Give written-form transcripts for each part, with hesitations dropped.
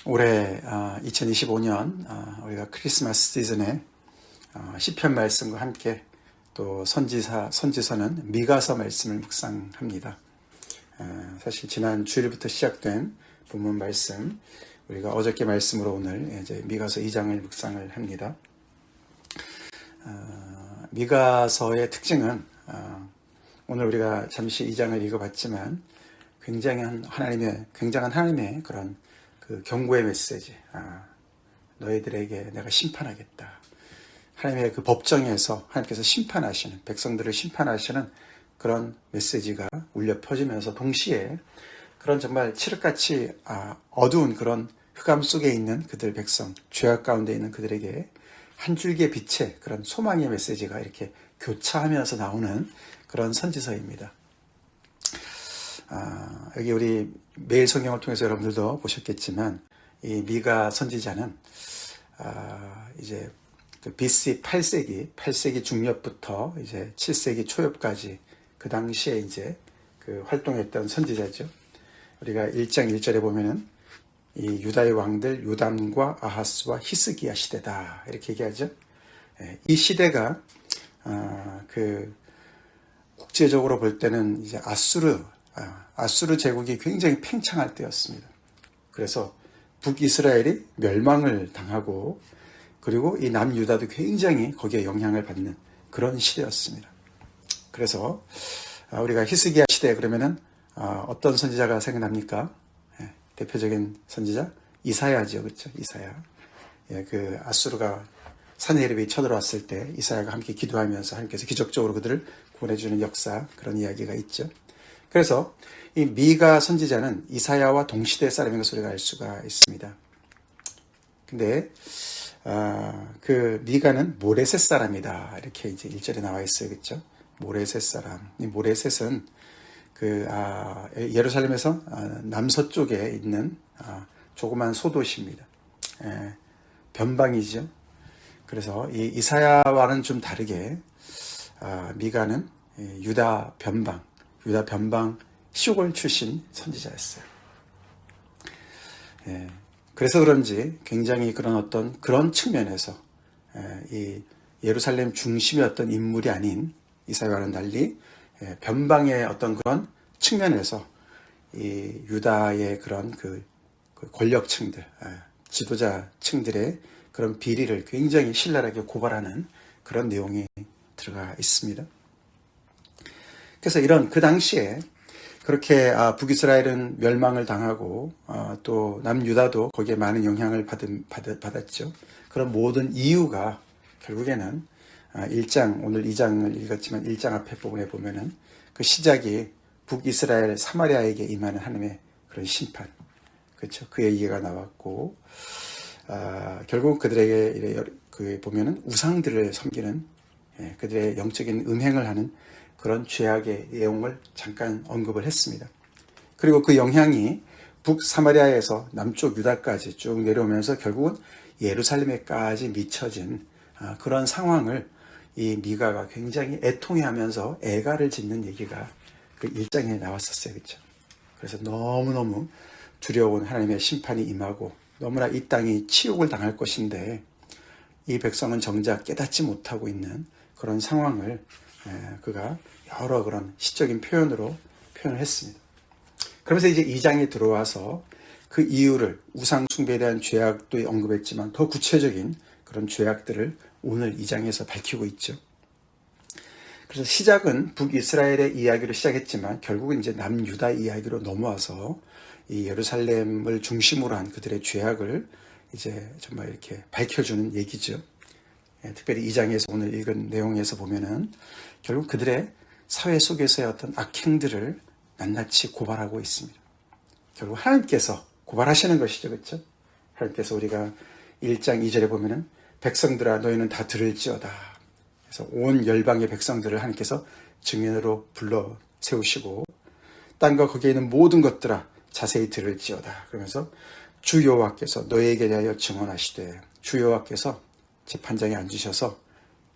올해 2025년 우리가 크리스마스 시즌에 시편 말씀과 함께 또 선지서는 미가서 말씀을 묵상합니다. 사실 지난 주일부터 시작된 본문 말씀, 우리가 어저께 말씀으로 오늘 이제 미가서 2장을 묵상을 합니다. 미가서의 특징은 오늘 우리가 잠시 2장을 읽어봤지만 굉장한 하나님의 그런 그 경고의 메시지, 너희들에게 내가 심판하겠다. 하나님의 그 법정에서 하나님께서 심판하시는, 백성들을 심판하시는 그런 메시지가 울려 퍼지면서 동시에 그런 정말 칠흑같이 어두운 그런 흑암 속에 있는 그들 백성, 죄악 가운데 있는 그들에게 한 줄기의 빛의 그런 소망의 메시지가 이렇게 교차하면서 나오는 그런 선지서입니다. 여기 우리 매일 성경을 통해서 여러분들도 보셨겠지만 이 미가 선지자는 이제 BC 8세기 중엽부터 이제 7세기 초엽까지 그 당시에 이제 그 활동했던 선지자죠. 우리가 1장 1절에 보면은 이 유다의 왕들 요담과 아하스와 히스기야 시대다 이렇게 얘기하죠. 이 시대가 그 국제적으로 볼 때는 이제 아수르 제국이 굉장히 팽창할 때였습니다. 그래서 북이스라엘이 멸망을 당하고 그리고 이 남유다도 굉장히 거기에 영향을 받는 그런 시대였습니다. 그래서 우리가 히스기야 시대 그러면은 어떤 선지자가 생각납니까? 대표적인 선지자 이사야죠, 그렇죠? 이사야. 그 아수르가 사내립이 쳐들어왔을 때 이사야가 함께 기도하면서 하나님께서 기적적으로 그들을 구원해주는 역사, 그런 이야기가 있죠. 그래서 이 미가 선지자는 이사야와 동시대 사람인 것을 우리가 알 수가 있습니다. 근데 그 미가는 모레셋 사람이다 이렇게 이제 1절에 나와 있어요, 그렇죠? 모레셋 사람. 이 모레셋은 그 예루살렘에서 남서쪽에 있는 조그만 소도시입니다. 변방이죠. 그래서 이 이사야와는 좀 다르게 미가는 유다 변방 시골 출신 선지자였어요. 그래서 그런지 굉장히 그런 측면에서 이 예루살렘 중심이었던 인물이 아닌 이사야와는 달리 변방의 어떤 그런 측면에서 이 유다의 그런 그 권력층들, 지도자층들의 그런 비리를 굉장히 신랄하게 고발하는 그런 내용이 들어가 있습니다. 그래서 그 당시에 그렇게 북이스라엘은 멸망을 당하고 또 남유다도 거기에 많은 영향을 받았죠. 그런 모든 이유가 결국에는 1장, 오늘 2장을 읽었지만 1장 앞에 부분에 보면은 그 시작이 북이스라엘 사마리아에게 임하는 하나님의 그런 심판, 그렇죠? 그 얘기가 나왔고 결국 그들에게 보면은 우상들을 섬기는 그들의 영적인 음행을 하는 그런 죄악의 내용을 잠깐 언급을 했습니다. 그리고 그 영향이 북사마리아에서 남쪽 유다까지 쭉 내려오면서 결국은 예루살렘에까지 미쳐진 그런 상황을 이 미가가 굉장히 애통해하면서 애가를 짓는 얘기가 그 1장에 나왔었어요, 그렇죠? 그래서 너무너무 두려운 하나님의 심판이 임하고 너무나 이 땅이 치욕을 당할 것인데 이 백성은 정작 깨닫지 못하고 있는 그런 상황을 그가 여러 그런 시적인 표현을 했습니다. 그러면서 이제 2장에 들어와서 그 이유를 우상 숭배에 대한 죄악도 언급했지만 더 구체적인 그런 죄악들을 오늘 2장에서 밝히고 있죠. 그래서 시작은 북이스라엘의 이야기로 시작했지만 결국은 이제 남유다 이야기로 넘어와서 이 예루살렘을 중심으로 한 그들의 죄악을 이제 정말 이렇게 밝혀주는 얘기죠. 특별히 2장에서 오늘 읽은 내용에서 보면은 결국 그들의 사회 속에서의 어떤 악행들을 낱낱이 고발하고 있습니다. 결국 하나님께서 고발하시는 것이죠, 그렇죠? 하나님께서 우리가 1장 2절에 보면은 백성들아 너희는 다 들을지어다. 그래서 온 열방의 백성들을 하나님께서 증인으로 불러 세우시고 땅과 거기에 있는 모든 것들아 자세히 들을지어다. 그러면서 주 여호와께서 너희에게 대하여 증언하시되 주 여호와께서 재판장에 앉으셔서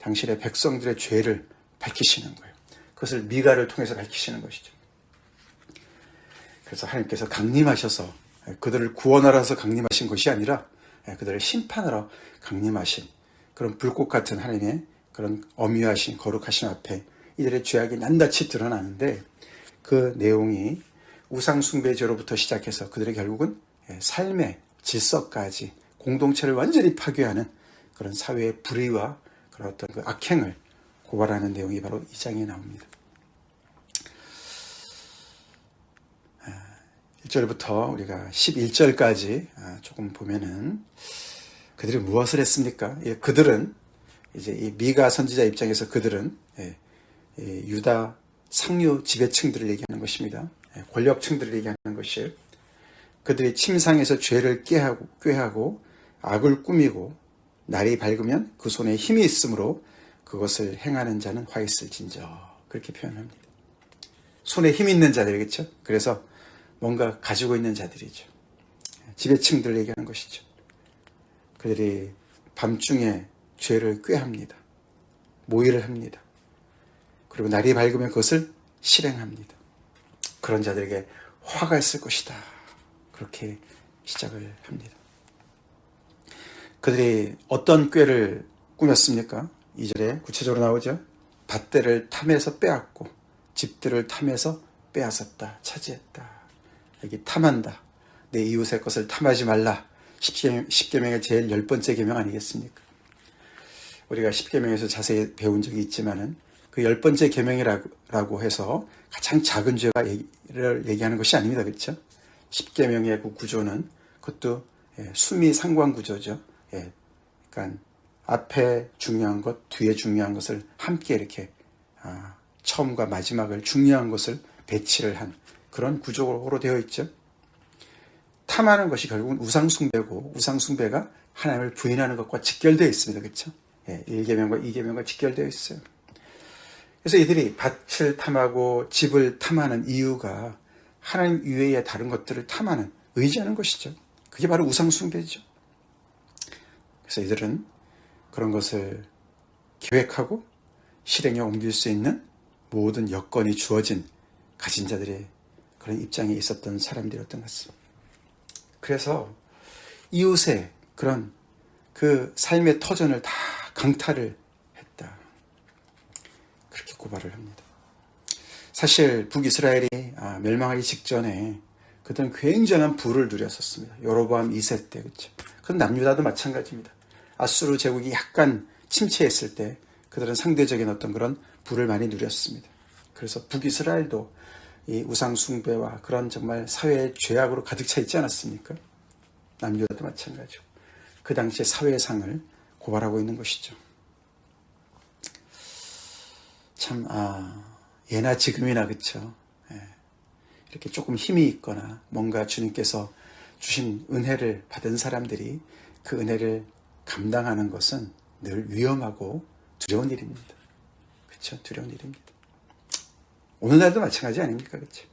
당신의 백성들의 죄를 밝히시는 거예요. 그것을 미가를 통해서 밝히시는 것이죠. 그래서 하나님께서 강림하셔서 그들을 구원하라서 강림하신 것이 아니라 그들을 심판하러 강림하신 그런 불꽃 같은 하나님의 그런 엄유하신 거룩하신 앞에 이들의 죄악이 낱낱이 드러나는데, 그 내용이 우상숭배제로부터 시작해서 그들의 결국은 삶의 질서까지 공동체를 완전히 파괴하는 그런 사회의 불의와 그런 어떤 그 악행을 고발하는 내용이 바로 이 장에 나옵니다. 1절부터 우리가 11절까지 조금 보면은 그들이 무엇을 했습니까? 그들은 이제 이 미가 선지자 입장에서 그들은 유다 상류 지배층들을 얘기하는 것입니다. 권력층들을 얘기하는 것이에요. 그들이 침상에서 죄를 꾀하고 악을 꾸미고 날이 밝으면 그 손에 힘이 있으므로 그것을 행하는 자는 화 있을진저, 그렇게 표현합니다. 손에 힘 있는 자들이겠죠. 그래서 뭔가 가지고 있는 자들이죠. 지배층들을 얘기하는 것이죠. 그들이 밤중에 죄를 꾀합니다. 모의를 합니다. 그리고 날이 밝으면 그것을 실행합니다. 그런 자들에게 화가 있을 것이다, 그렇게 시작을 합니다. 그들이 어떤 꾀를 꾸몄습니까? 2절에 구체적으로 나오죠. 밭들을 탐해서 빼앗고 집들을 탐해서 빼앗았다, 차지했다. 여기 탐한다, 내 이웃의 것을 탐하지 말라, 10계명의 제일 10번째 계명 아니겠습니까? 우리가 10계명에서 자세히 배운 적이 있지만은 그 10번째 계명이라고 해서 가장 작은 죄를 얘기하는 것이 아닙니다. 그렇죠? 10계명의 그 구조는 그것도 수미 상관 구조죠. 그러니까 앞에 중요한 것, 뒤에 중요한 것을 함께 이렇게 처음과 마지막을 중요한 것을 배치를 한 그런 구조로 되어 있죠. 탐하는 것이 결국은 우상숭배고, 우상숭배가 하나님을 부인하는 것과 직결되어 있습니다. 그렇죠? 1계명과 2계명과 직결되어 있어요. 그래서 이들이 밭을 탐하고 집을 탐하는 이유가 하나님 이외의 다른 것들을 탐하는, 의지하는 것이죠. 그게 바로 우상숭배죠. 그래서 이들은 그런 것을 계획하고 실행에 옮길 수 있는 모든 여건이 주어진 가진 자들의 그런 입장에 있었던 사람들이었던 것 같습니다. 그래서 이웃의 그런 그 삶의 터전을 다 강탈을 했다, 그렇게 고발을 합니다. 사실 북이스라엘이 멸망하기 직전에 그들은 굉장한 부를 누렸었습니다. 여로보암 2세 때, 그렇죠? 그건 남유다도 마찬가지입니다. 아수르 제국이 약간 침체했을 때 그들은 상대적인 어떤 그런 부를 많이 누렸습니다. 그래서 북이스라엘도 이 우상숭배와 그런 정말 사회의 죄악으로 가득 차 있지 않았습니까? 남유다도 마찬가지고 그 당시의 사회상을 고발하고 있는 것이죠. 참 예나 지금이나, 그렇죠? 이렇게 조금 힘이 있거나 뭔가 주님께서 주신 은혜를 받은 사람들이 그 은혜를 감당하는 것은 늘 위험하고 두려운 일입니다. 그렇죠? 두려운 일입니다. 오늘날도 마찬가지 아닙니까? 그렇죠?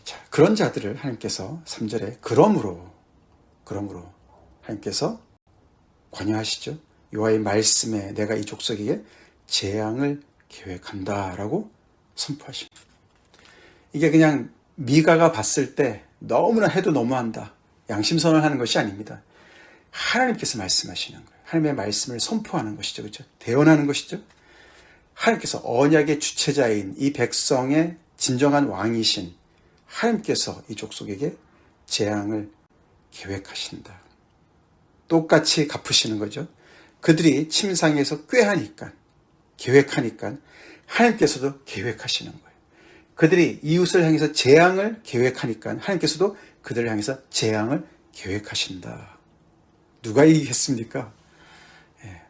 자, 그런 자들을 하나님께서 3절에 그러므로 하나님께서 관여하시죠. 여호와의 말씀에 내가 이 족속에게 재앙을 계획한다라고 선포하십니다. 이게 그냥 미가가 봤을 때 너무나 해도 너무한다, 양심선언을 하는 것이 아닙니다. 하나님께서 말씀하시는 거예요. 하나님의 말씀을 선포하는 것이죠. 그렇죠? 대언하는 것이죠. 하나님께서 언약의 주체자인 이 백성의 진정한 왕이신 하나님께서 이 족속에게 재앙을 계획하신다. 똑같이 갚으시는 거죠. 그들이 침상에서 꾀하니까, 계획하니까 하나님께서도 계획하시는 거예요. 그들이 이웃을 향해서 재앙을 계획하니까 하나님께서도 그들을 향해서 재앙을 계획하신다. 누가 이기겠습니까?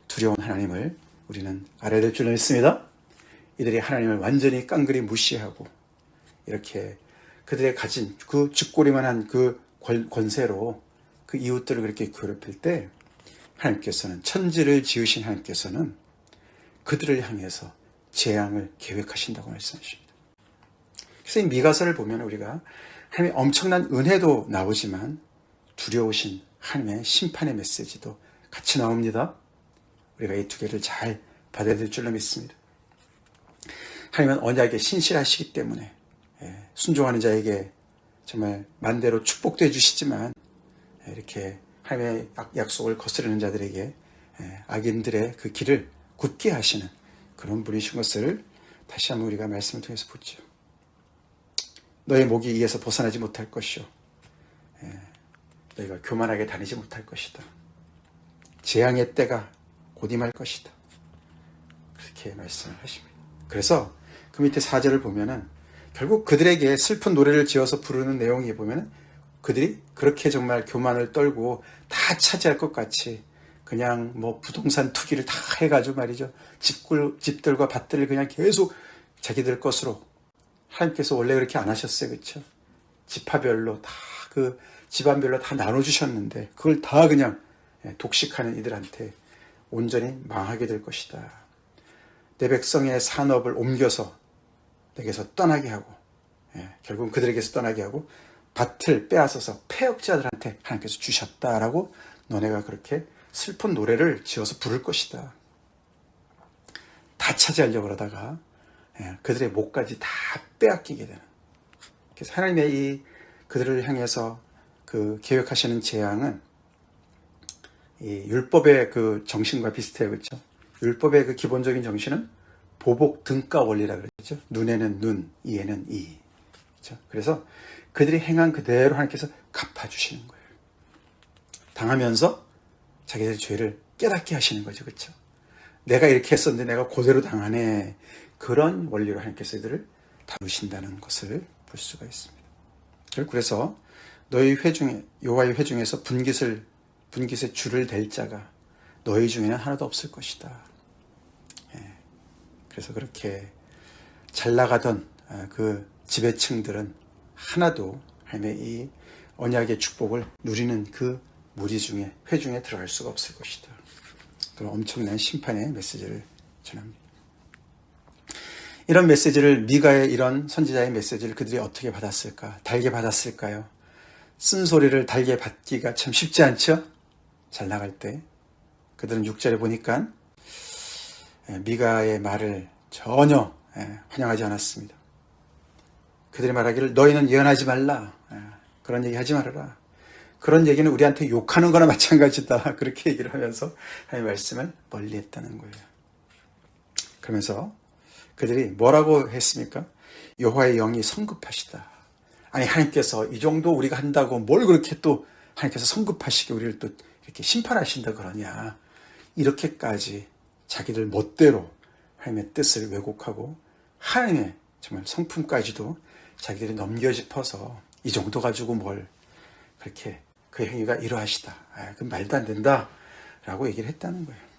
두려운 하나님을 우리는 알아야 될 줄 믿습니다. 이들이 하나님을 완전히 깡그리 무시하고 이렇게 그들의 가진 그 쥐꼬리만한 그 권세로 그 이웃들을 그렇게 괴롭힐 때 하나님께서는, 천지를 지으신 하나님께서는 그들을 향해서 재앙을 계획하신다고 말씀하십니다. 그래서 이 미가서를 보면 우리가 하나님의 엄청난 은혜도 나오지만 두려우신 하나님의 심판의 메시지도 같이 나옵니다. 우리가 이 두 개를 잘 받아야 될 줄로 믿습니다. 하나님은 언약에 신실하시기 때문에 순종하는 자에게 정말 만대로 축복도 해주시지만 이렇게 하나님의 약속을 거스르는 자들에게 악인들의 그 길을 굳게 하시는 그런 분이신 것을 다시 한번 우리가 말씀을 통해서 보죠. 너의 목이 이에서 벗어나지 못할 것이요, 너희가 교만하게 다니지 못할 것이다. 재앙의 때가 곧 임할 것이다. 그렇게 말씀을 하십니다. 그래서 그 밑에 4절을 보면은 결국 그들에게 슬픈 노래를 지어서 부르는 내용이 보면은 그들이 그렇게 정말 교만을 떨고 다 차지할 것 같이 그냥 뭐 부동산 투기를 다 해가지고 말이죠. 집들과 밭들을 그냥 계속 자기들 것으로, 하나님께서 원래 그렇게 안 하셨어요. 그렇죠? 지파별로 다 그 집안별로 다 나눠주셨는데 그걸 다 그냥 독식하는 이들한테 온전히 망하게 될 것이다. 내 백성의 산업을 옮겨서 내게서 떠나게 하고, 결국은 그들에게서 떠나게 하고 밭을 빼앗아서 패역자들한테 하나님께서 주셨다라고 너네가 그렇게 슬픈 노래를 지어서 부를 것이다. 다 차지하려고 그러다가 그들의 목까지 다 빼앗기게 되는. 그래서 하나님의 이 그들을 향해서 그 계획하시는 재앙은 이 율법의 그 정신과 비슷해요. 그렇죠? 율법의 그 기본적인 정신은 보복 등가 원리라 그러죠. 눈에는 눈, 이에는 이. 그렇죠? 그래서 그들이 행한 그대로 하나님께서 갚아주시는 거예요. 당하면서 자기들의 죄를 깨닫게 하시는 거죠. 그렇죠? 내가 이렇게 했었는데 내가 그대로 당하네. 그런 원리로 하나님께서 이들을 다루신다는 것을 볼 수가 있습니다. 그래서 너희 회중에, 여호와의 회중에서 분깃에 줄을 댈 자가 너희 중에는 하나도 없을 것이다. 그래서 그렇게 잘 나가던 그 지배층들은 하나도 하나님의 이 언약의 축복을 누리는 그 무리 중에, 회중에 들어갈 수가 없을 것이다. 그런 엄청난 심판의 메시지를 전합니다. 이런 메시지를, 미가의 이런 선지자의 메시지를 그들이 어떻게 받았을까? 달게 받았을까요? 쓴소리를 달게 받기가 참 쉽지 않죠? 잘 나갈 때. 그들은 6절에 보니까 미가의 말을 전혀 환영하지 않았습니다. 그들이 말하기를 너희는 예언하지 말라. 그런 얘기 하지 말아라. 그런 얘기는 우리한테 욕하는 거나 마찬가지다. 그렇게 얘기를 하면서 하나님의 말씀을 멀리했다는 거예요. 그러면서 그들이 뭐라고 했습니까? 여호와의 영이 성급하시다. 아니 하나님께서 이 정도 우리가 한다고 뭘 그렇게 또 하나님께서 성급하시게 우리를 또 이렇게 심판하신다 그러냐. 이렇게까지 자기들 멋대로 하나님의 뜻을 왜곡하고 하나님의 정말 성품까지도 자기들이 넘겨짚어서 이 정도 가지고 뭘 그렇게 그 행위가 이러하시다. 그 말도 안 된다. 라고 얘기를 했다는 거예요.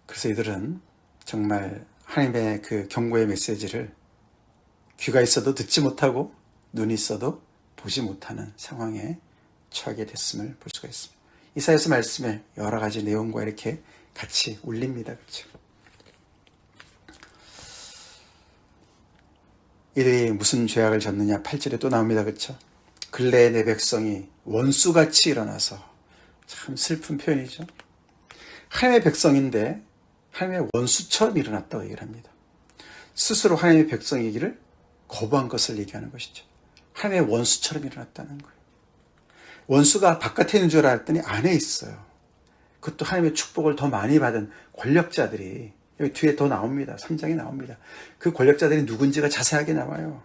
그래서 이들은 정말 하나님의 그 경고의 메시지를 귀가 있어도 듣지 못하고 눈이 있어도 보지 못하는 상황에 처하게 됐음을 볼 수가 있습니다. 이사야서 말씀에 여러 가지 내용과 이렇게 같이 울립니다. 그렇죠? 이들이 무슨 죄악을 졌느냐 8절에 또 나옵니다. 그렇죠? 근래에 내 백성이 원수같이 일어나서, 참 슬픈 표현이죠. 하나님의 백성인데 하나님의 원수처럼 일어났다고 얘기를 합니다. 스스로 하나님의 백성이기를 거부한 것을 얘기하는 것이죠. 하나님의 원수처럼 일어났다는 거예요. 원수가 바깥에 있는 줄 알았더니 안에 있어요. 그것도 하나님의 축복을 더 많이 받은 권력자들이, 여기 뒤에 더 나옵니다. 3장에 나옵니다. 그 권력자들이 누군지가 자세하게 나와요.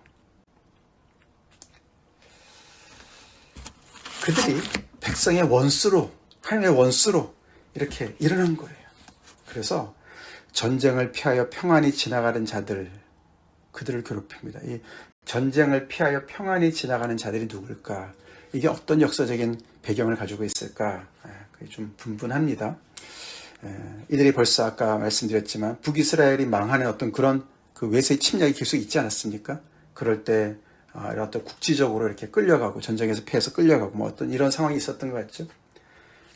그들이 백성의 원수로, 하나님의 원수로 이렇게 일어난 거예요. 그래서 전쟁을 피하여 평안히 지나가는 자들, 그들을 괴롭힙니다. 이 전쟁을 피하여 평안히 지나가는 자들이 누굴까? 이게 어떤 역사적인 배경을 가지고 있을까? 그게 좀 분분합니다. 이들이 벌써 아까 말씀드렸지만 북이스라엘이 망하는 어떤 그런 그 외세의 침략이 계속 있지 않았습니까? 그럴 때 이런 어떤 국지적으로 이렇게 끌려가고 전쟁에서 패해서 끌려가고 뭐 어떤 이런 상황이 있었던 것 같죠.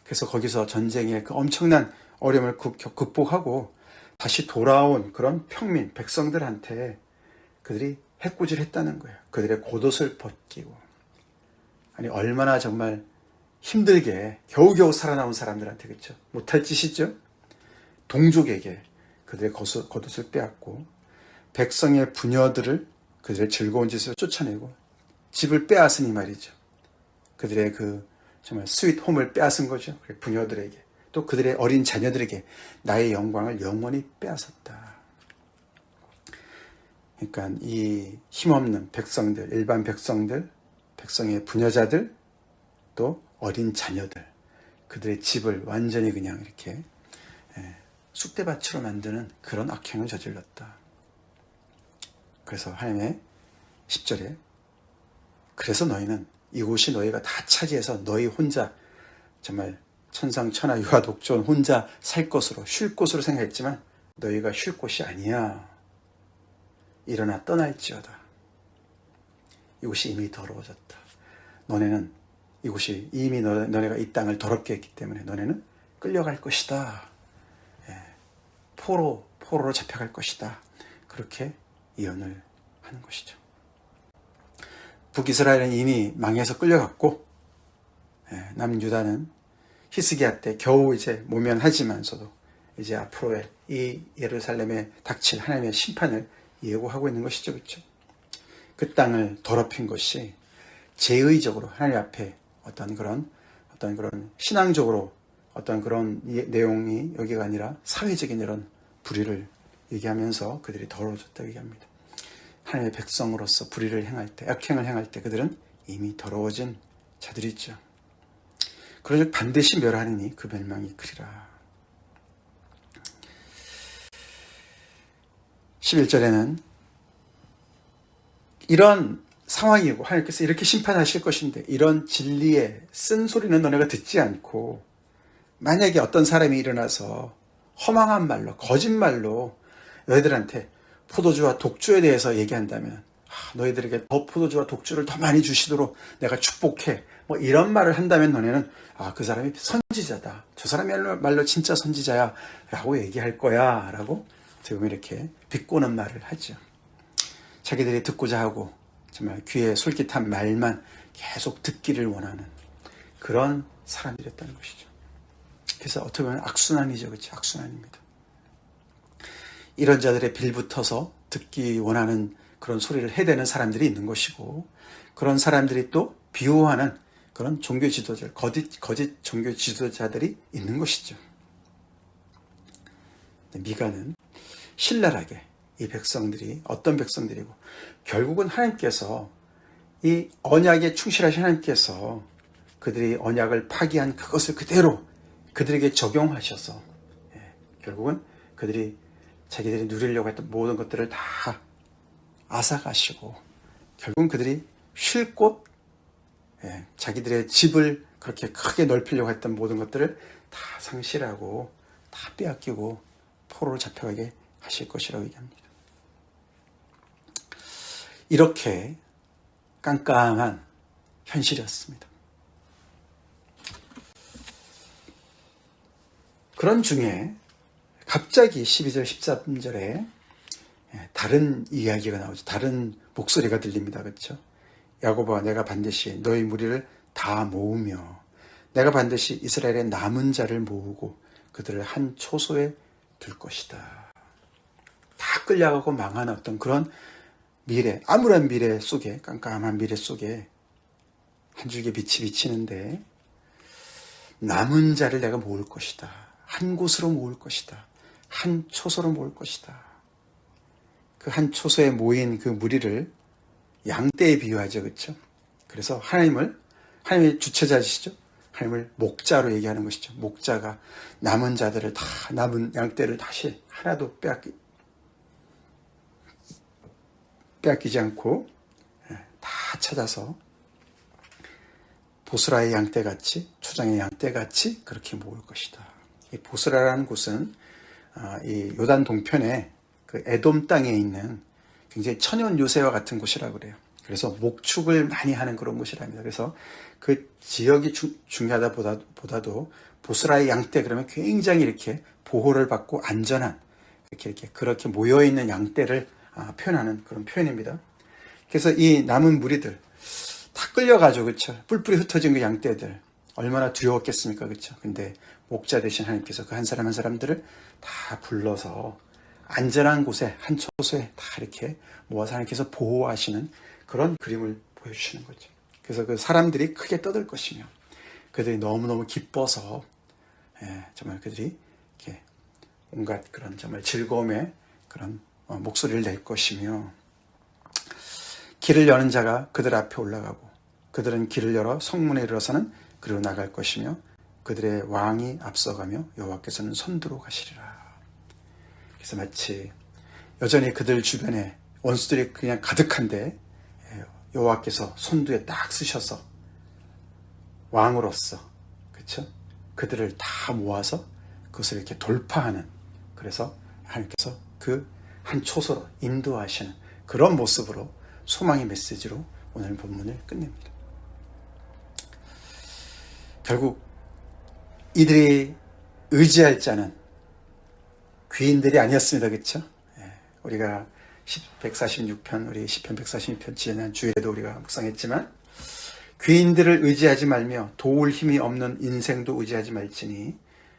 그래서 거기서 전쟁의 그 엄청난 어려움을 극복하고 다시 돌아온 그런 평민, 백성들한테 그들이 해코지했다는 거예요. 그들의 겉옷을 벗기고. 아니 얼마나 정말 힘들게 겨우겨우 살아남은 사람들한테, 그렇죠? 못할 짓이죠. 동족에게 그들의 겉옷을 빼앗고 백성의 부녀들을 그들의 즐거운 짓으로 쫓아내고 집을 빼앗으니 말이죠. 그들의 그 정말 스윗 홈을 빼앗은 거죠. 부녀들에게 또 그들의 어린 자녀들에게 나의 영광을 영원히 빼앗았다. 그러니까 이 힘없는 백성들, 일반 백성들, 백성의 부녀자들, 또 어린 자녀들, 그들의 집을 완전히 그냥 이렇게 쑥대밭으로 만드는 그런 악행을 저질렀다. 그래서 하나님의 10절에 그래서 너희는 이곳이 너희가 다 차지해서 너희 혼자 정말 천상천하 유아 독존 혼자 살 것으로 쉴 곳으로 생각했지만 너희가 쉴 곳이 아니야. 일어나 떠날지어다. 이곳이 이미 더러워졌다. 너네는 이곳이 이미 너네가 이 땅을 더럽게 했기 때문에 너네는 끌려갈 것이다. 포로로 잡혀갈 것이다. 그렇게 예언을 하는 것이죠. 북이스라엘은 이미 망해서 끌려갔고 남유다는 히스기야 때 겨우 이제 모면하지만서도 이제 앞으로의 이 예루살렘에 닥칠 하나님의 심판을 예고하고 있는 것이죠. 그렇죠? 그 땅을 더럽힌 것이 제의적으로 하나님 앞에 어떤 그런 신앙적으로 어떤 그런 내용이 여기가 아니라 사회적인 이런 불의를 얘기하면서 그들이 더러워졌다고 얘기합니다. 하나님의 백성으로서 불의를 행할 때, 악행을 행할 때 그들은 이미 더러워진 자들이죠. 그러니 반드시 멸하느니 그 멸망이 크리라. 11절에는 이런 상황이고 하나님께서 이렇게 심판하실 것인데 이런 진리의 쓴소리는 너네가 듣지 않고 만약에 어떤 사람이 일어나서 허망한 말로 거짓말로 너희들한테 포도주와 독주에 대해서 얘기한다면 너희들에게 더 포도주와 독주를 더 많이 주시도록 내가 축복해 뭐 이런 말을 한다면 너네는 그 사람이 선지자다. 저 사람이야말로 진짜 선지자야 라고 얘기할 거야 라고 지금 이렇게 비꼬는 말을 하죠. 자기들이 듣고자 하고 정말 귀에 솔깃한 말만 계속 듣기를 원하는 그런 사람들이었다는 것이죠. 그래서 어떻게 보면 악순환이죠. 그렇죠? 악순환입니다. 이런 자들의 빌붙어서 듣기 원하는 그런 소리를 해대는 사람들이 있는 것이고 그런 사람들이 또 비호하는 그런 종교 지도자들, 거짓 종교 지도자들이 있는 것이죠. 미가는 신랄하게 이 백성들이 어떤 백성들이고 결국은 하나님께서 이 언약에 충실하신 하나님께서 그들이 언약을 파기한 그것을 그대로 그들에게 적용하셔서 결국은 그들이 자기들이 누리려고 했던 모든 것들을 다 앗아가시고 결국은 그들이 쉴 곳, 자기들의 집을 그렇게 크게 넓히려고 했던 모든 것들을 다 상실하고 다 빼앗기고 포로로 잡혀가게 하실 것이라고 얘기합니다. 이렇게 깜깜한 현실이었습니다. 그런 중에 갑자기 12절 13절에 다른 이야기가 나오죠. 다른 목소리가 들립니다. 그렇죠? 야곱아 내가 반드시 너희 무리를 다 모으며 내가 반드시 이스라엘의 남은 자를 모으고 그들을 한 초소에 둘 것이다. 다 끌려가고 망한 어떤 그런 미래, 암울한 미래 속에, 깜깜한 미래 속에 한 줄기 빛이 비치는데 남은 자를 내가 모을 것이다. 한 곳으로 모을 것이다. 한 초소로 모을 것이다. 그 한 초소에 모인 그 무리를 양떼에 비유하죠. 그렇죠? 그래서 하나님의 주체자시죠? 하나님을 목자로 얘기하는 것이죠. 목자가 남은 자들을 다, 남은 양떼를 다시 하나도 빼앗기지 않고 다 찾아서 보스라의 양떼같이, 초장의 양떼같이 그렇게 모을 것이다. 이 보스라라는 곳은 이 요단 동편에 그 에돔 땅에 있는 굉장히 천연 요새와 같은 곳이라고 그래요. 그래서 목축을 많이 하는 그런 곳이랍니다. 그래서 그 지역이 중요하다 보다도 보스라의 양떼 그러면 굉장히 이렇게 보호를 받고 안전한 그렇게 모여있는 양떼를 표현하는 그런 표현입니다. 그래서 이 남은 무리들 다 끌려가죠. 그렇죠? 뿔뿔이 흩어진 그 양떼들 얼마나 두려웠겠습니까? 그렇죠? 근데 목자 되신 하나님께서 그 한 사람 한 사람들을 다 불러서 안전한 곳에 한 초소에 다 이렇게 모아서 하나님께서 보호하시는 그런 그림을 보여주시는 거죠. 그래서 그 사람들이 크게 떠들 것이며 그들이 너무너무 기뻐서 정말 그들이 이렇게 온갖 그런 정말 즐거움의 그런 목소리를 낼 것이며 길을 여는 자가 그들 앞에 올라가고 그들은 길을 열어 성문에 이르러서는 그리로 나갈 것이며 그들의 왕이 앞서가며 여호와께서는 선두로 가시리라. 그래서 마치 여전히 그들 주변에 원수들이 그냥 가득한데 여호와께서 선두에 딱 쓰셔서 왕으로서 그렇죠? 그들을 다 모아서 그것을 이렇게 돌파하는, 그래서 하나님께서 그 한 초소로 인도하시는 그런 모습으로 소망의 메시지로 오늘 본문을 끝냅니다. 결국 이들이 의지할 자는 귀인들이 아니었습니다. 그렇죠? 우리가 146편, 우리 시편 146편 지난 주일에도 우리가 묵상했지만 귀인들을 의지하지 말며 도울 힘이 없는 인생도 의지하지 말지니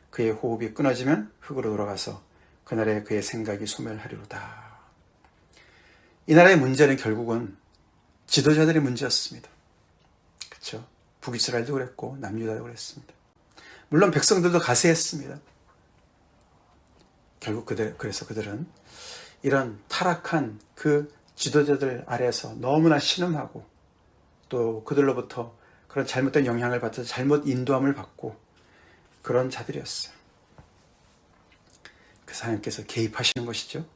그의 호흡이 끊어지면 흙으로 돌아가서 그날에 그의 생각이 소멸하리로다. 이 나라의 문제는 결국은 지도자들의 문제였습니다. 그렇죠? 북이스라엘도 그랬고 남유다도 그랬습니다. 물론 백성들도 가세했습니다. 결국 그래서 그들은 이런 타락한 그 지도자들 아래에서 너무나 신음하고 또 그들로부터 그런 잘못된 영향을 받아서 잘못 인도함을 받고 그런 자들이었어요. 그래서 하나님께서 개입하시는 것이죠.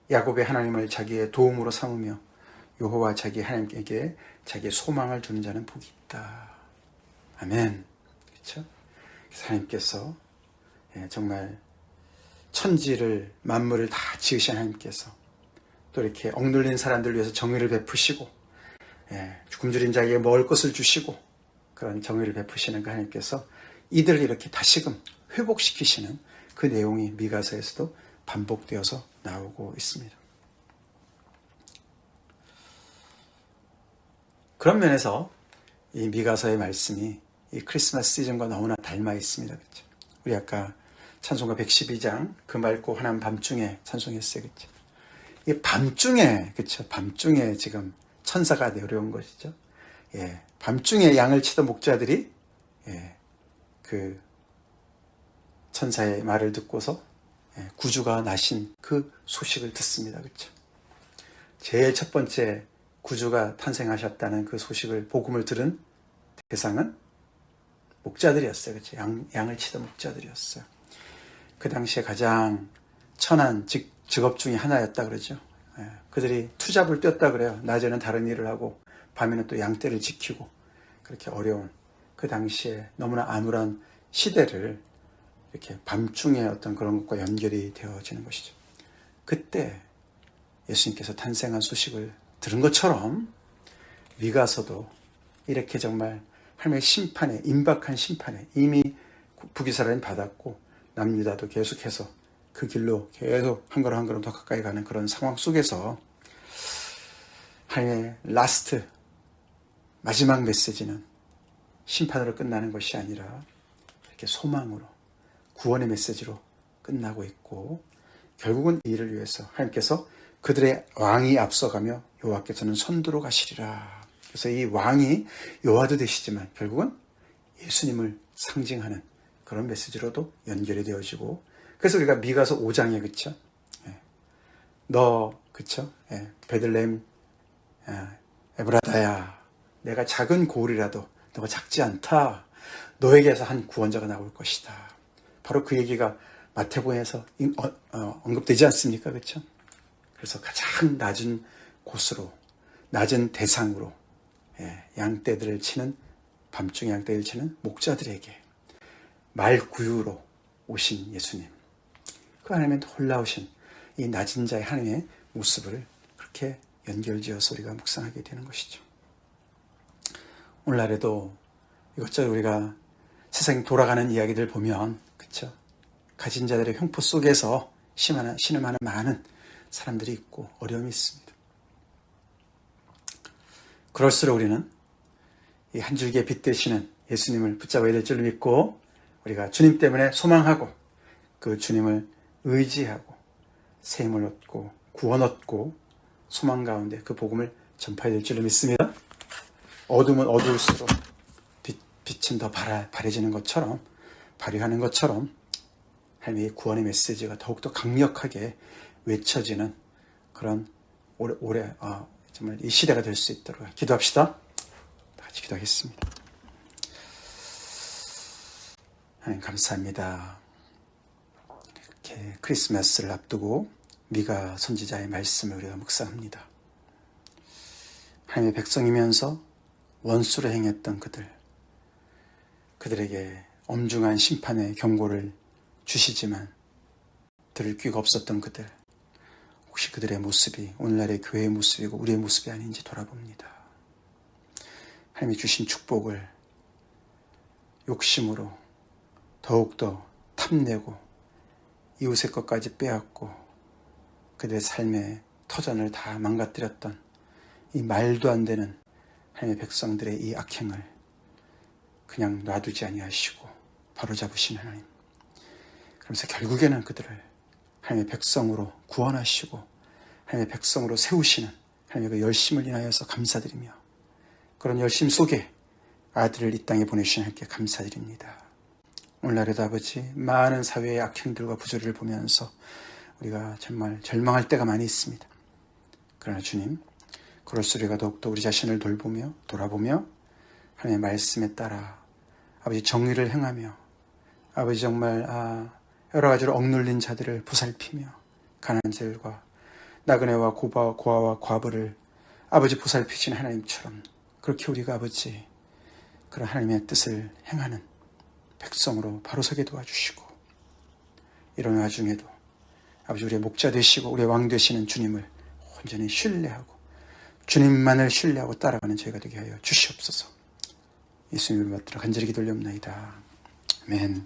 야곱의 하나님을 자기의 도움으로 삼으며 여호와 자기 하나님께 자기의 소망을 두는 자는 복이 있다. 아멘. 그렇죠? 그래서 하나님께서 정말 천지를 만물을 다 지으신 하나님께서 또 이렇게 억눌린 사람들을 위해서 정의를 베푸시고 굶주린 자에게 먹을 것을 주시고 그런 정의를 베푸시는 그 하나님께서 이들을 이렇게 다시금 회복시키시는 그 내용이 미가서에서도 반복되어서 나오고 있습니다. 그런 면에서 이 미가서의 말씀이 이 크리스마스 시즌과 너무나 닮아 있습니다. 그렇죠? 우리 아까 찬송가 112장 그 맑고 환한 밤중에 찬송했어요. 그렇죠? 이 밤중에, 그렇죠? 밤중에 지금 천사가 내려온 것이죠. 밤중에 양을 치던 목자들이 그 천사의 말을 듣고서 구주가 나신 그 소식을 듣습니다. 그렇죠? 제일 첫 번째 구주가 탄생하셨다는 그 소식을, 복음을 들은 대상은 목자들이었어요. 그렇죠? 양을 치던 목자들이었어요. 그 당시에 가장 천한 직업 중에 하나였다 그러죠. 그들이 투잡을 뛰었다 그래요. 낮에는 다른 일을 하고 밤에는 또 양떼를 지키고, 그렇게 어려운 그 당시에 너무나 암울한 시대를 이렇게 밤중에 어떤 그런 것과 연결이 되어지는 것이죠. 그때 예수님께서 탄생한 소식을 들은 것처럼 미가서도 이렇게 정말 하나님의 심판에, 임박한 심판에 이미 북이스라엘은 받았고 남유다도 계속해서 그 길로 계속 한 걸음 한 걸음 더 가까이 가는 그런 상황 속에서 하나님의 라스트, 마지막 메시지는 심판으로 끝나는 것이 아니라 이렇게 소망으로, 구원의 메시지로 끝나고 있고, 결국은 이를 위해서 하나님께서 그들의 왕이 앞서가며 여호와께서는 선두로 가시리라. 그래서 이 왕이 여호와도 되시지만 결국은 예수님을 상징하는 그런 메시지로도 연결이 되어지고, 그래서 우리가 미가서 5장에 그쵸? 너 그쵸? 베들레헴 에브라다야, 내가 작은 고울이라도 너가 작지 않다. 너에게서 한 구원자가 나올 것이다. 바로 그 얘기가 마태복음에서 언급되지 않습니까? 그렇죠? 그래서 가장 낮은 곳으로, 낮은 대상으로 양떼들을 치는, 밤중에 양떼를 치는 목자들에게 말구유로 오신 예수님, 그 하나님의 놀라우신 이 낮은 자의 하나님의 모습을 그렇게 연결지어서 우리가 묵상하게 되는 것이죠. 오늘날에도 이것저것 우리가 세상에 돌아가는 이야기들 보면, 그쵸? 가진 자들의 횡포 속에서 신음하는 많은 사람들이 있고 어려움이 있습니다. 그럴수록 우리는 이 한 줄기의 빛 되시는 예수님을 붙잡아야 될 줄 믿고, 우리가 주님 때문에 소망하고 그 주님을 의지하고 새 힘을 얻고 구원 얻고 소망 가운데 그 복음을 전파해야 될 줄로 믿습니다. 어둠은 어두울수록 빛은 더 바래지는 것처럼, 발휘하는 것처럼 하나님의 구원의 메시지가 더욱더 강력하게 외쳐지는 그런 정말 이 시대가 될 수 있도록 기도합시다. 다 같이 기도하겠습니다. 하나님 감사합니다. 이렇게 크리스마스를 앞두고 미가 선지자의 말씀을 우리가 묵상합니다. 하나님의 백성이면서 원수를 행했던 그들에게 엄중한 심판의 경고를 주시지만 들을 귀가 없었던 그들, 혹시 그들의 모습이 오늘날의 교회의 모습이고 우리의 모습이 아닌지 돌아봅니다. 하나님이 주신 축복을 욕심으로 더욱더 탐내고 이웃의 것까지 빼앗고 그들의 삶의 터전을 다 망가뜨렸던 이 말도 안 되는 하나님의 백성들의 이 악행을 그냥 놔두지 아니하시고 바로잡으신 하나님, 그러면서 결국에는 그들을 하나님의 백성으로 구원하시고 하나님의 백성으로 세우시는 하나님의 그 열심을 인하여서 감사드리며, 그런 열심 속에 아들을 이 땅에 보내주신 하나님께 감사드립니다. 오늘날에도 아버지, 많은 사회의 악행들과 부조리를 보면서 우리가 정말 절망할 때가 많이 있습니다. 그러나 주님, 그럴수록 우리가 더욱더 우리 자신을 돌아보며 하나님의 말씀에 따라 아버지 정의를 행하며 아버지 정말 여러 가지로 억눌린 자들을 보살피며 가난한 자들과 나그네와 고아와 과부를 아버지 보살피신 하나님처럼 그렇게 우리가 아버지 그런 하나님의 뜻을 행하는 백성으로 바로 서게 도와주시고, 이런 와중에도 아버지 우리의 목자 되시고 우리의 왕 되시는 주님을 온전히 신뢰하고 주님만을 신뢰하고 따라가는 저희가 되게 하여 주시옵소서. 예수님을 받들어 간절히 기도올리옵나이다. 아멘.